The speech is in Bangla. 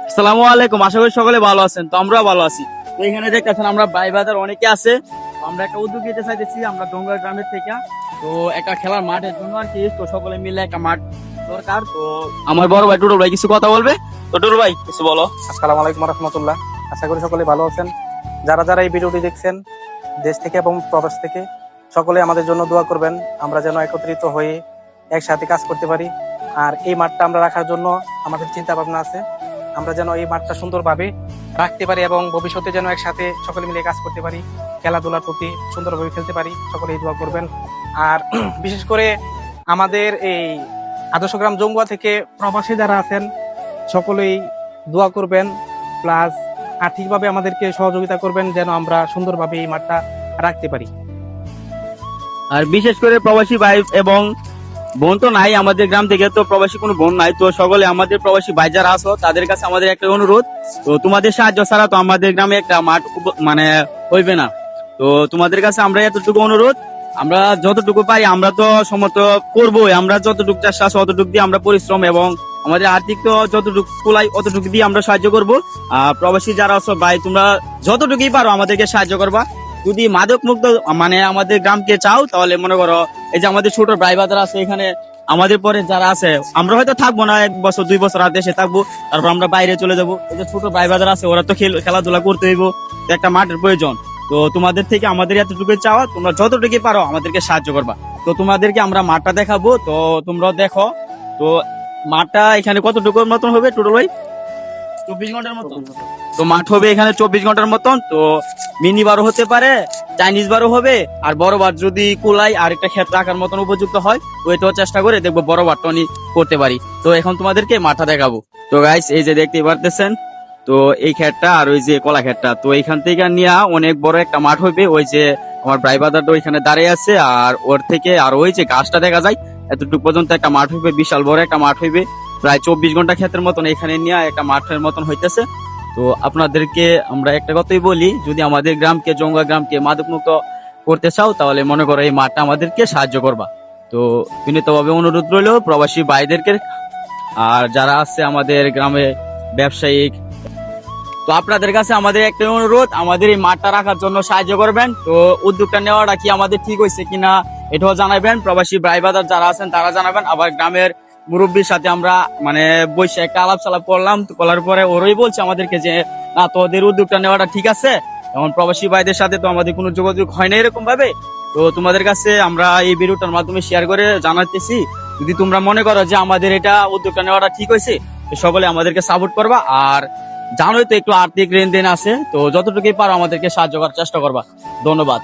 আসসালামু আলাইকুম, আশা করি সকলে ভালো আছেন। তো আমরাও ভালো আছি। তো এখানে দেখতেছেন আমরা ভাই বাজার অনেকে আছে। তো আমরা একটা উদ্যোগ নিতে চাইতেছি আমরা ডোঙ্গা গ্রামের থেকে। তো একটা খেলার মাঠের জন্য আর কি, তো সকলে মিলে একটা মাঠ দরকার। তো আমার বড় ভাই টুটুল ভাই কিছু কথা বলবে। তো টুটুল ভাই কিছু বলো। আসসালামু আলাইকুম রহমতুল্লাহ। আশা করি সকলে ভালো আছেন। যারা যারা এই ভিডিওটি দেখছেন দেশ থেকে এবং প্রবাস থেকে, সকলে আমাদের জন্য দোয়া করবেন, আমরা যেন একত্রিত হয়ে একসাথে কাজ করতে পারি। আর এই মাঠটা আমরা রাখার জন্য আমাদের চিন্তা ভাবনা আছে, আমরা যেন এই মাঠটা সুন্দরভাবে রাখতে পারি এবং ভবিষ্যতে যেন একসাথে সকলে মিলে কাজ করতে পারি, খেলাধুলার প্রতি সুন্দরভাবে খেলতে পারি। সকলেই দোয়া করবেন। আর বিশেষ করে আমাদের এই আদর্শ গ্রাম জঙ্গুয়া থেকে প্রবাসী যারা আছেন সকলেই দোয়া করবেন, প্লাস আর্থিকভাবে আমাদেরকে সহযোগিতা করবেন যেন আমরা সুন্দরভাবে এই মাঠটা রাখতে পারি। আর বিশেষ করে প্রবাসী ভাই এবং বোন তো নাই আমাদের গ্রাম থেকে, তো প্রবাসী কোনো বোন নাই। তো সকলে আমাদের প্রবাসী ভাই যারা আছো তাদের কাছে আমাদের একটা অনুরোধ, তো তোমাদের সাহায্য ছাড়া তো আমাদের গ্রামে একটা মাঠ মানে হইবে না। তো তোমাদের কাছে আমরা এতটুকু অনুরোধ, আমরা যতটুকু পারি আমরা তো সমর্থ করবোই। আমরা যতটুকু চেষ্টা আছে অতটুকু দিয়ে আমরা পরিশ্রম এবং আমাদের আর্থিক তো যতটুকু কুলাই অতটুকু দিয়ে আমরা সাহায্য করবো। প্রবাসী যারা আছো ভাই তোমরা যতটুকুই পারো আমাদেরকে সাহায্য করবা। যদি মাদক মুক্ত মানে আমাদের গ্রামকে চাও তাহলে মনে করো এই যে আমাদের ছোট ভাই বাজার আছে এখানে, আমাদের পরে যারা আছে আমরা হয়তো থাকবো না 1 বছর 2 বছর আর দেশে থাকবো, তারপর আমরা বাইরে চলে যাবো। এই যে ছোট ভাই বাজার আছে ওরা তো খেলাধুলা করতে হইব, তো একটা মাঠের প্রয়োজন। তো তোমাদের থেকে আমাদের এতটুকু চাওয়া, তোমরা যতটুকু পারো আমাদেরকে সাহায্য করবা। তো তোমাদেরকে আমরা মাঠটা দেখাবো, তো তোমরা দেখো। তো মাঠটা এখানে কতটুকুর মতন হবে টোটাল ভাই? 24 ঘন্টার মতন। তো মাঠ হবে এখানে 24 ঘন্টার মতন। তো মিনি বারও হতে পারে, চাইনিজ বারও হবে, আর বড় বার যদি কুলাই আর একটা ক্ষেত রাখার মতন উপযুক্ত হয় ওইটাও চেষ্টা করে দেখবো বড় বারটা আমি করতে পারি। তো এখন তোমাদেরকে মাঠটা দেখাবো। তো গাইস এই যে দেখতেই পারতেছেন, তো এই ক্ষেতটা আর ওই যে কলা ক্ষেতটা, তো এখান থেকে নিয়ে অনেক বড় একটা মাঠ হইবে। ওই যে আমার ভাই বাজারটা ওইখানে দাঁড়িয়ে আছে, আর ওর থেকে আর ওই যে গাছটা দেখা যায় এতটুকু পর্যন্ত একটা মাঠ হইবে, বিশাল বড় একটা মাঠ হইবে। প্রায় 24 ঘন্টা ক্ষেতের মতন এখানে নিয়ে একটা মাঠের মতন হইতেছে। তো আপনাদেরকে আমরা একটা কথাই বলি, যদি আমাদের গ্রামকে জঙ্গা গ্রামকে মাদক মুক্ত করতে চাও তাহলে মনে করো এই মাঠটা আমাদেরকে সাহায্য করবা। তো বিনীতভাবে অনুরোধ রইল প্রবাসী ভাইদেরকে, আর যারা আছে আমাদের গ্রামে ব্যবসায়িক, তো আপনাদের কাছে আমাদের একটা অনুরোধ, আমাদের এই মাঠটা রাখার জন্য সাহায্য করবেন। তো উদ্যোগটা নেওয়াটা কি আমাদের ঠিক হয়েছে কিনা এটাও জানাবেন। প্রবাসী ভাই বাজার যারা আছেন তারা জানাবেন। আবার গ্রামের মুরব্বীর সাথে আমরা মানে বসে একটা আলাপ সালাপ করলাম, তো করার পরে ওরাই বলছে আমাদেরকে যে না তোদের উদ্যোগটা নেওয়াটা ঠিক আছে। যেমন প্রবাসী ভাইদের সাথে তো আমাদের কোনো যোগাযোগ হয় না এরকম ভাবে। তো তোমাদের কাছে আমরা এই ভিডিওটার মাধ্যমে শেয়ার করে জানাতেছি, যদি তোমরা মনে করো যে আমাদের এটা উদ্যোগটা নেওয়াটা ঠিক হয়েছে তো সকলে আমাদেরকে সাপোর্ট করবা। আর জানোই তো একটু আর্থিক লেনদেন আছে, তো যতটুকুই পারো আমাদেরকে সাহায্য করার চেষ্টা করবা। ধন্যবাদ।